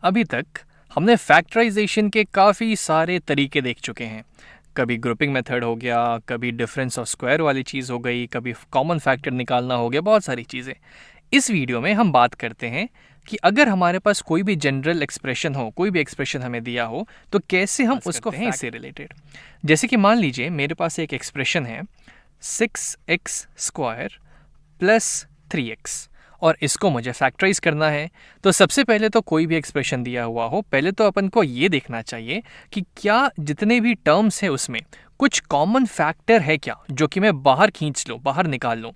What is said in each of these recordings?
अभी तक हमने फैक्टराइजेशन के काफ़ी सारे तरीके देख चुके हैं। कभी ग्रुपिंग मेथड हो गया, कभी डिफरेंस ऑफ स्क्वायर वाली चीज़ हो गई, कभी कॉमन फैक्टर निकालना हो गया, बहुत सारी चीज़ें। इस वीडियो में हम बात करते हैं कि अगर हमारे पास कोई भी जनरल एक्सप्रेशन हो, कोई भी एक्सप्रेशन हमें दिया हो, तो कैसे हम उसको हैं इससे रिलेटेड। जैसे कि मान लीजिए मेरे पास एक एक्सप्रेशन है 6x² प्लस 3x और इसको मुझे फैक्टराइज करना है। तो सबसे पहले तो कोई भी एक्सप्रेशन दिया हुआ हो, पहले तो अपन को ये देखना चाहिए कि क्या जितने भी टर्म्स हैं उसमें कुछ कॉमन फैक्टर है क्या, जो कि मैं बाहर खींच लूँ, बाहर निकाल लूँ।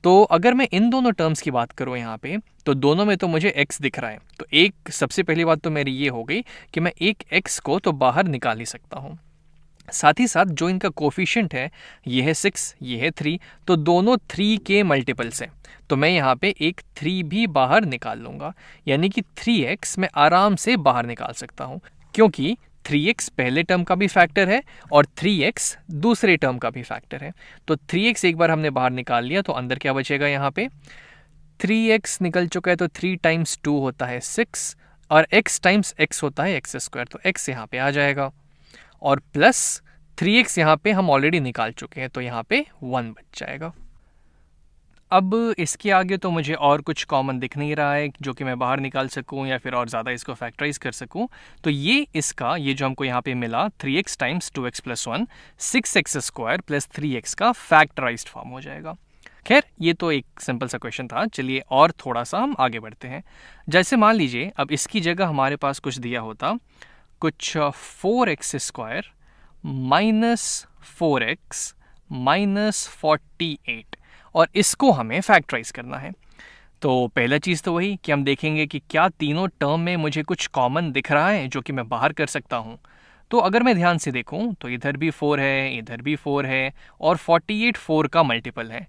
तो अगर मैं इन दोनों टर्म्स की बात करूँ यहाँ पे, तो दोनों में तो मुझे x दिख रहा है। तो एक सबसे पहली बात तो मेरी ये हो गई कि मैं एक x को तो बाहर निकाल ही सकता हूँ। साथ ही साथ जो इनका कोफिशिएंट है, ये है 6, ये है 3, तो दोनों 3 के मल्टीपल्स हैं। तो मैं यहाँ पे एक 3 भी बाहर निकाल लूँगा, यानी कि 3x मैं आराम से बाहर निकाल सकता हूँ, क्योंकि 3x पहले टर्म का भी फैक्टर है और 3x दूसरे टर्म का भी फैक्टर है। तो 3x एक बार हमने बाहर निकाल लिया, तो अंदर क्या बचेगा, यहाँ पे 3x निकल चुका है, तो 3 टाइम्स 2 होता है 6 और x टाइम्स x होता है x², तो x यहाँ पे आ जाएगा और प्लस 3x यहाँ पे हम ऑलरेडी निकाल चुके हैं, तो यहाँ पे 1 बच जाएगा। अब इसके आगे तो मुझे और कुछ कॉमन दिख नहीं रहा है जो कि मैं बाहर निकाल सकूं या फिर और ज़्यादा इसको फैक्टराइज कर सकूं। तो ये जो हमको यहाँ पे मिला 3x times 2x plus 1, 6x² plus 3x का फैक्टराइज्ड फॉर्म हो जाएगा। खैर, ये तो एक सिंपल सा क्वेश्चन था। चलिए और थोड़ा सा हम आगे बढ़ते हैं। जैसे मान लीजिए अब इसकी जगह हमारे पास कुछ दिया होता, कुछ 4x² माइनस 4x माइनस 48 और इसको हमें फैक्टराइज करना है। तो पहला चीज़ तो वही कि हम देखेंगे कि क्या तीनों टर्म में मुझे कुछ कॉमन दिख रहा है जो कि मैं बाहर कर सकता हूँ। तो अगर मैं ध्यान से देखूँ तो इधर भी 4 है, इधर भी 4 है और 48 4 का मल्टीपल है।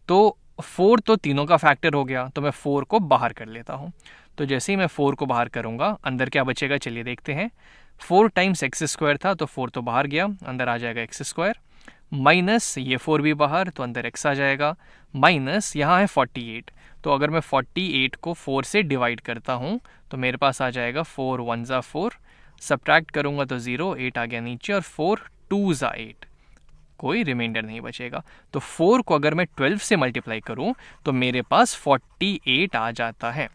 तो 4 तो तीनों का फैक्टर हो गया, तो मैं 4 को बाहर कर लेता हूँ। तो जैसे ही मैं 4 को बाहर करूँगा, अंदर क्या बचेगा, चलिए देखते हैं। 4 टाइम्स x² था, तो 4 तो बाहर गया, अंदर आ जाएगा x², माइनस ये 4 भी बाहर, तो अंदर x आ जाएगा, माइनस यहाँ है 48। तो अगर मैं 48 को 4 से डिवाइड करता हूँ तो मेरे पास आ जाएगा 4 1 ज़ा 4, सब्ट्रैक्ट करूँगा तो 0, 8 आ गया नीचे और 4 2 ज़ा 8, कोई रिमाइंडर नहीं बचेगा। तो 4 को अगर मैं 12 से मल्टीप्लाई करूँ तो मेरे पास 48 आ जाता है।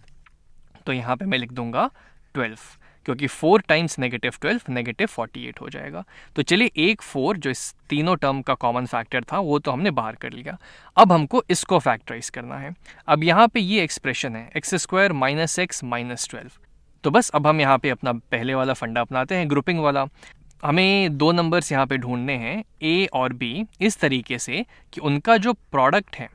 तो यहाँ पे मैं लिख दूंगा 12, क्योंकि 4 टाइम्स -12 -48 हो जाएगा। तो चलिए एक 4 जो इस तीनों टर्म का कॉमन फैक्टर था वो तो हमने बाहर कर लिया। अब हमको इसको फैक्टराइज करना है। अब यहाँ पे ये एक्सप्रेशन है x² माइनस x माइनस 12। तो बस अब हम यहाँ पे अपना पहले वाला फंडा अपनाते हैं, ग्रुपिंग वाला। हमें दो नंबर्स यहाँ पे ढूंढने हैं a और b इस तरीके से कि उनका जो प्रोडक्ट है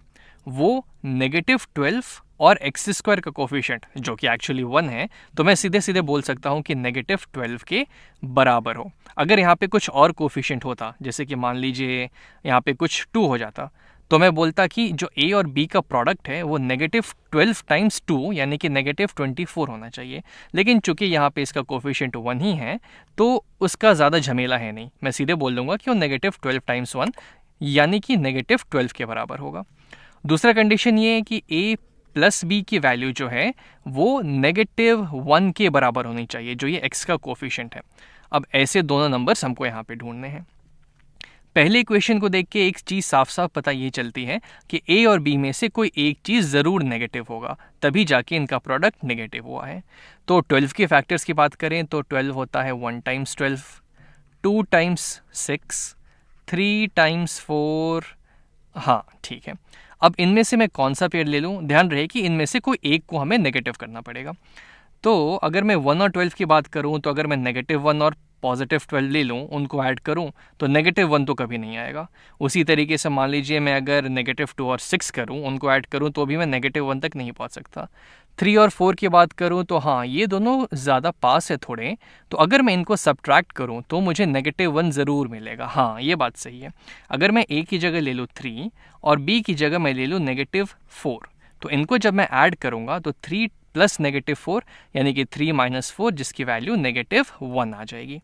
वो -12 और x² का कोफिशिएंट जो कि एक्चुअली 1 है, तो मैं सीधे सीधे बोल सकता हूँ कि -12 के बराबर हो। अगर यहाँ पे कुछ और कोफिशिएंट होता, जैसे कि मान लीजिए यहाँ पे कुछ 2 हो जाता, तो मैं बोलता कि जो a और b का प्रोडक्ट है वो -12 टाइम्स 2 यानी कि -24 होना चाहिए। लेकिन चूंकि यहाँ पे इसका कोफिशिएंट 1 ही है तो उसका ज़्यादा झमेला है नहीं, मैं सीधे बोल दूंगा कि वो -12 टाइम्स 1 यानी कि -12 के बराबर होगा। दूसरा कंडीशन ये है कि a प्लस b की वैल्यू जो है वो -1 के बराबर होनी चाहिए, जो ये x का कोफिशिएंट है। अब ऐसे दोनों नंबर्स हमको यहाँ पे ढूंढने हैं। पहले इक्वेशन को देख के एक चीज़ साफ साफ पता ये चलती है कि a और b में से कोई एक चीज़ ज़रूर नेगेटिव होगा, तभी जाके इनका प्रोडक्ट नेगेटिव हुआ है। तो 12 के फैक्टर्स की बात करें तो 12 होता है 1 टाइम्स 12, 2 टाइम्स 6, 3 टाइम्स 4। हाँ ठीक है। अब इनमें से मैं कौन सा पेयर ले लूँ, ध्यान रहे कि इनमें से कोई एक को हमें नेगेटिव करना पड़ेगा। तो अगर मैं 1 और 12 की बात करूँ तो अगर मैं -1 और +12 ले लूँ, उनको ऐड करूँ तो -1 तो कभी नहीं आएगा। उसी तरीके से मान लीजिए मैं अगर -2 और 6 करूँ, उनको ऐड करूँ तो भी मैं -1 तक नहीं पहुँच सकता। 3 और 4 की बात करूँ तो हाँ, ये दोनों ज़्यादा पास है थोड़े, तो अगर मैं इनको सब्ट्रैक्ट करूँ तो मुझे -1 ज़रूर मिलेगा। हाँ, ये बात सही है। अगर मैं a की जगह ले लूँ 3 और b की जगह मैं ले लूँ -4, तो इनको जब मैं ऐड करूँगा तो 3 प्लस -4 यानी कि 3 माइनस 4 जिसकी वैल्यू -1 आ जाएगी।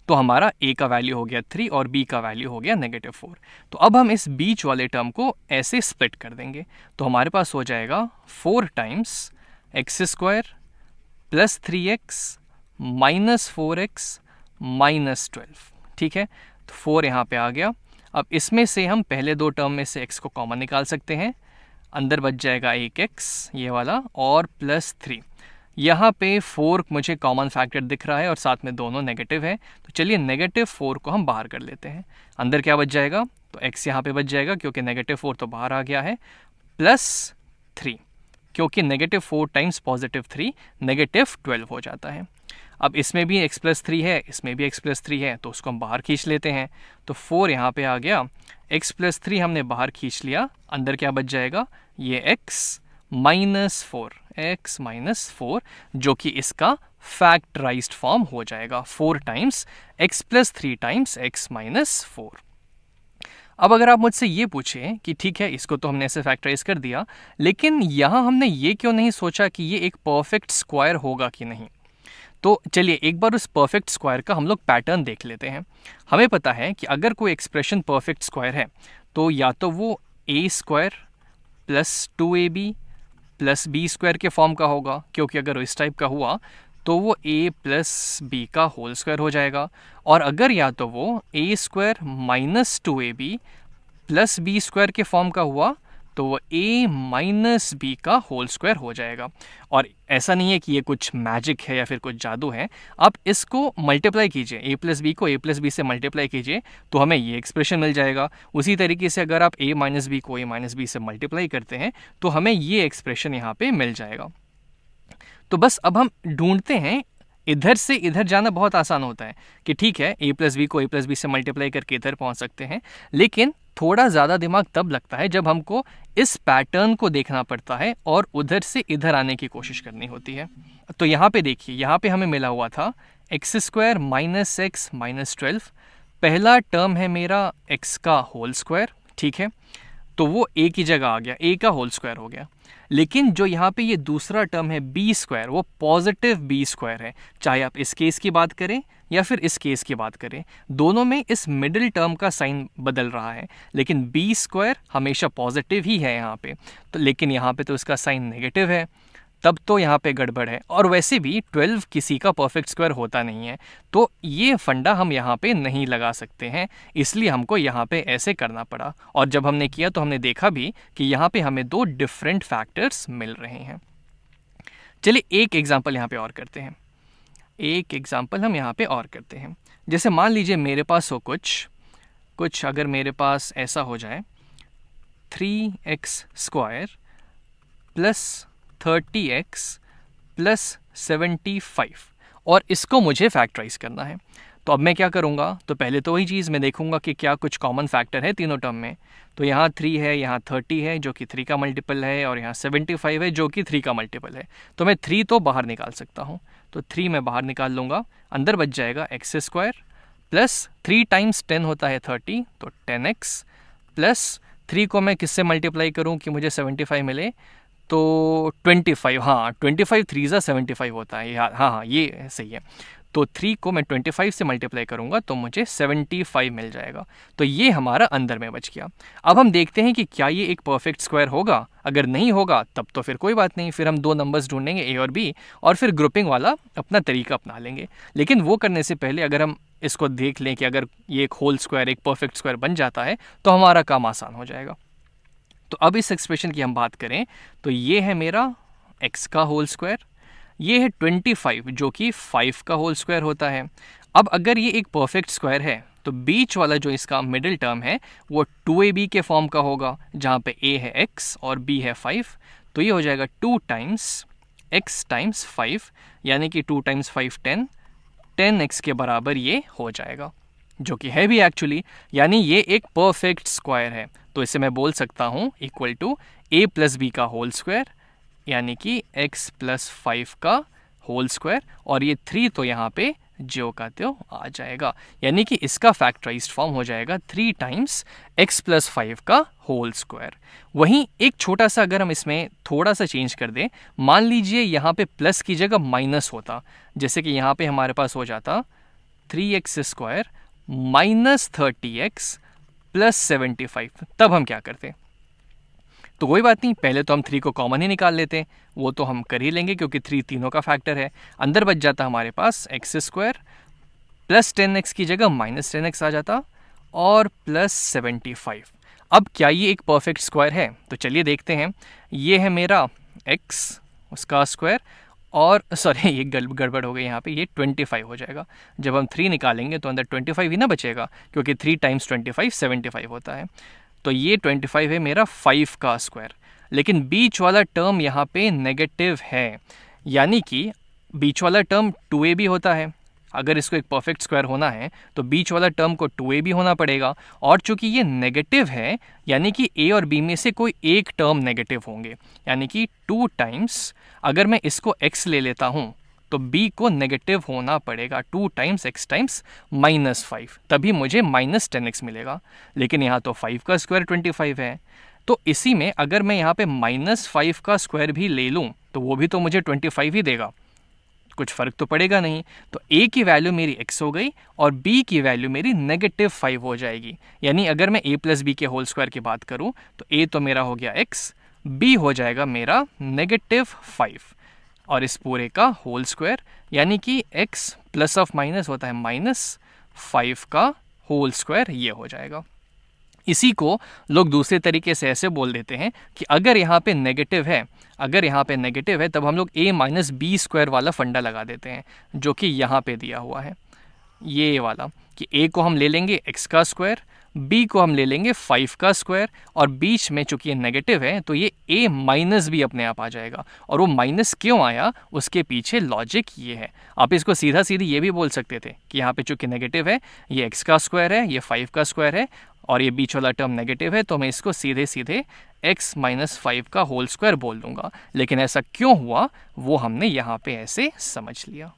तो हमारा a का वैल्यू हो गया 3 और b का वैल्यू हो गया -4। तो अब हम इस बीच वाले टर्म को ऐसे स्प्लिट कर देंगे, तो हमारे पास हो जाएगा 4 times x² plus 3x minus 4x minus 12। ठीक है, तो 4 यहाँ पे आ गया। अब इसमें से हम पहले दो टर्म में से x को कॉमन निकाल सकते हैं, अंदर बच जाएगा एक x ये वाला और प्लस 3। यहाँ पे 4 मुझे कॉमन फैक्टर दिख रहा है और साथ में दोनों नेगेटिव है, तो चलिए नेगेटिव 4 को हम बाहर कर लेते हैं। अंदर क्या बच जाएगा, तो x यहाँ पे बच जाएगा क्योंकि नेगेटिव 4 तो बाहर आ गया है, प्लस 3 क्योंकि नेगेटिव 4 टाइम्स पॉजिटिव 3 नेगेटिव 12 हो जाता है। अब इसमें भी x प्लस 3 है, इसमें भी x प्लस 3 है, तो उसको हम बाहर खींच लेते हैं। तो 4 यहाँ पे आ गया, x प्लस 3 हमने बाहर खींच लिया, अंदर क्या बच जाएगा, ये x माइनस 4 जो कि इसका फैक्टराइज्ड फॉर्म हो जाएगा, 4 times x plus 3 times x minus 4। अब अगर आप मुझसे ये पूछें कि ठीक है इसको तो हमने ऐसे फैक्टराइज कर दिया, लेकिन यहाँ हमने ये क्यों नहीं सोचा कि ये एक परफेक्ट स्क्वायर होगा कि नहीं, तो चलिए एक बार उस परफेक्ट स्क्वायर का हम लोग पैटर्न देख लेते हैं। हमें पता है कि अगर कोई एक्सप्रेशन परफेक्ट स्क्वायर है तो या तो वो a square plus 2ab plus B square के फॉर्म का होगा, क्योंकि अगर इस टाइप का हुआ तो वो a प्लस बी का होल स्क्वायर हो जाएगा, और अगर या तो वो a square minus 2ab plus B square के फॉर्म का हुआ तो वो a माइनस बी का होल स्क्वायर हो जाएगा। और ऐसा नहीं है कि ये कुछ मैजिक है या फिर कुछ जादू है, आप इसको मल्टीप्लाई कीजिए, a प्लस बी को a प्लस बी से मल्टीप्लाई कीजिए तो हमें ये एक्सप्रेशन मिल जाएगा। उसी तरीके से अगर आप a माइनस बी को a माइनस बी से मल्टीप्लाई करते हैं तो हमें ये एक्सप्रेशन यहाँ पे मिल जाएगा। तो बस अब हम ढूंढते हैं, इधर से इधर जाना बहुत आसान होता है कि ठीक है a प्लस बी को a प्लस बी से मल्टीप्लाई करके इधर पहुंच सकते हैं, लेकिन थोड़ा ज़्यादा दिमाग तब लगता है जब हमको इस पैटर्न को देखना पड़ता है और उधर से इधर आने की कोशिश करनी होती है। तो यहाँ पे देखिए, यहाँ पे हमें मिला हुआ था x square minus x minus 12, पहला टर्म है मेरा x का होल स्क्वायर, ठीक है, तो वो a की जगह आ गया, a का होल स्क्वायर हो गया। लेकिन जो यहाँ पे ये दूसरा टर्म है बी स्क्वायर, वो पॉजिटिव बी स्क्वायर है, चाहे आप इस केस की बात करें या फिर इस केस की बात करें, दोनों में इस मिडिल टर्म का साइन बदल रहा है, लेकिन बी स्क्वायर हमेशा पॉजिटिव ही है यहाँ पे, तो लेकिन यहाँ पे तो इसका साइन नेगेटिव है, तब तो यहाँ पे गड़बड़ है। और वैसे भी 12 किसी का परफेक्ट स्क्वायर होता नहीं है, तो ये फंडा हम यहाँ पे नहीं लगा सकते हैं, इसलिए हमको यहाँ पे ऐसे करना पड़ा। और जब हमने किया तो हमने देखा भी कि यहाँ पे हमें दो डिफरेंट फैक्टर्स मिल रहे हैं। चलिए एक एग्जाम्पल यहाँ पे और करते हैं, एक एग्जाम्पल हम यहाँ पे और करते हैं। जैसे मान लीजिए मेरे पास हो कुछ अगर मेरे पास ऐसा हो जाए 3x square plus 30x plus 75 और इसको मुझे फैक्टराइज करना है, तो अब मैं क्या करूँगा, तो पहले तो वही चीज़ मैं देखूँगा कि क्या कुछ कॉमन फैक्टर है तीनों टर्म में। तो यहाँ 3 है, यहाँ 30 है जो कि 3 का मल्टीपल है, और यहाँ 75 है जो कि 3 का मल्टीपल है, तो मैं 3 तो बाहर निकाल सकता हूँ, तो 3 मैं बाहर निकाल लूँगा, अंदर बच जाएगा एक्स स्क्वायर प्लस 3 टाइम्स 10 होता है 30, तो 10x प्लस 3 को मैं किससे मल्टीप्लाई करूँ कि मुझे 75 मिले, तो 25, हाँ 25 3 ज़ा 75 होता है, हाँ ये सही है। तो 3 को मैं 25 से मल्टीप्लाई करूँगा तो मुझे 75 मिल जाएगा, तो ये हमारा अंदर में बच गया। अब हम देखते हैं कि क्या ये एक परफेक्ट स्क्वायर होगा, अगर नहीं होगा तब तो फिर कोई बात नहीं, फिर हम दो नंबर्स ढूंढेंगे a और b और फिर ग्रुपिंग वाला अपना तरीका अपना लेंगे। लेकिन वो करने से पहले अगर हम इसको देख लें कि अगर ये एक होल स्क्वायर एक परफेक्ट स्क्वायर बन जाता है तो हमारा काम आसान हो जाएगा। तो अब इस एक्सप्रेशन की हम बात करें तो ये है मेरा x का होल स्क्वायर, ये है 25 जो कि 5 का होल स्क्वायर होता है। अब अगर ये एक परफेक्ट स्क्वायर है तो बीच वाला जो इसका मिडिल टर्म है वो 2ab के फॉर्म का होगा, जहाँ पे a है x और b है 5, तो ये हो जाएगा 2 टाइम्स x टाइम्स 5, यानी कि 2 टाइम्स 5 10x के बराबर ये हो जाएगा, जो कि है भी एक्चुअली, यानी ये एक परफेक्ट स्क्वायर है। तो इसे मैं बोल सकता हूँ equal to a plus B का होल स्क्वायर, यानी कि x प्लस 5 का होल स्क्वायर, और ये 3 तो यहाँ पे ज्यो का त्यों आ जाएगा, यानी कि इसका फैक्टराइज्ड फॉर्म हो जाएगा 3 टाइम्स x प्लस 5 का होल स्क्वायर। वहीं एक छोटा सा अगर हम इसमें थोड़ा सा चेंज कर दें, मान लीजिए यहाँ पे प्लस की जगह माइनस होता, जैसे कि यहाँ पे हमारे पास हो जाता 3x square minus 30x plus 75, तब हम क्या करते, तो कोई बात नहीं, पहले तो हम 3 को कॉमन ही निकाल लेते हैं, वो तो हम कर ही लेंगे क्योंकि 3 तीनों का फैक्टर है। अंदर बच जाता हमारे पास x² प्लस 10x की जगह माइनस 10x आ जाता और प्लस 75। अब क्या ये एक परफेक्ट स्क्वायर है? तो चलिए देखते हैं। ये है मेरा x उसका स्क्वायर और सॉरी ये गड़बड़ हो गई यहाँ पे, ये 25 हो जाएगा। जब हम 3 निकालेंगे तो अंदर 25 ही ना बचेगा, क्योंकि 3 टाइम्स 25 75 होता है। तो ये 25 है मेरा 5 का स्क्वायर। लेकिन बीच वाला टर्म यहाँ पे नेगेटिव है, यानी कि बीच वाला टर्म 2a भी होता है। अगर इसको एक परफेक्ट स्क्वायर होना है तो बीच वाला टर्म को 2a भी होना पड़ेगा, और चूंकि ये नेगेटिव है यानी कि a और b में से कोई एक टर्म नेगेटिव होंगे, यानी कि 2 टाइम्स, अगर मैं इसको x ले लेता हूँ तो b को नेगेटिव होना पड़ेगा 2 टाइम्स x टाइम्स -5, तभी मुझे -10x मिलेगा। लेकिन यहाँ तो 5 का स्क्वायर 25 है, तो इसी में अगर मैं यहाँ पे -5 का स्क्वायर भी ले लूँ तो वो भी तो मुझे 25 ही देगा, कुछ फ़र्क तो पड़ेगा नहीं। तो a की वैल्यू मेरी x हो गई और b की वैल्यू मेरी -5 हो जाएगी। यानी अगर मैं a प्लस बी के होल स्क्वायर की बात करूं तो a तो मेरा हो गया x, b हो जाएगा मेरा -5 और इस पूरे का होल स्क्वायर, यानी कि x प्लस ऑफ माइनस होता है -5 का होल स्क्वायर, ये हो जाएगा। इसी को लोग दूसरे तरीके से ऐसे बोल देते हैं कि अगर यहाँ पे नेगेटिव है, तब हम लोग a माइनस बी स्क्वायर वाला फंडा लगा देते हैं, जो कि यहाँ पे दिया हुआ है, ये वाला, कि a को हम ले लेंगे x का स्क्वायर, b को हम ले लेंगे 5 का स्क्वायर, और बीच में चूंकि ये नेगेटिव है तो ये a माइनस भी अपने आप आ जाएगा। और वो माइनस क्यों आया, उसके पीछे लॉजिक ये है। आप इसको सीधा सीधी ये भी बोल सकते थे कि यहाँ पे चूंकि नेगेटिव है, ये x का स्क्वायर है, ये 5 का स्क्वायर है, और ये बीच वाला टर्म नेगेटिव है, तो मैं इसको सीधे सीधे x माइनस 5 का होल स्क्वायर बोल दूंगा। लेकिन ऐसा क्यों हुआ वो हमने यहाँ पे ऐसे समझ लिया।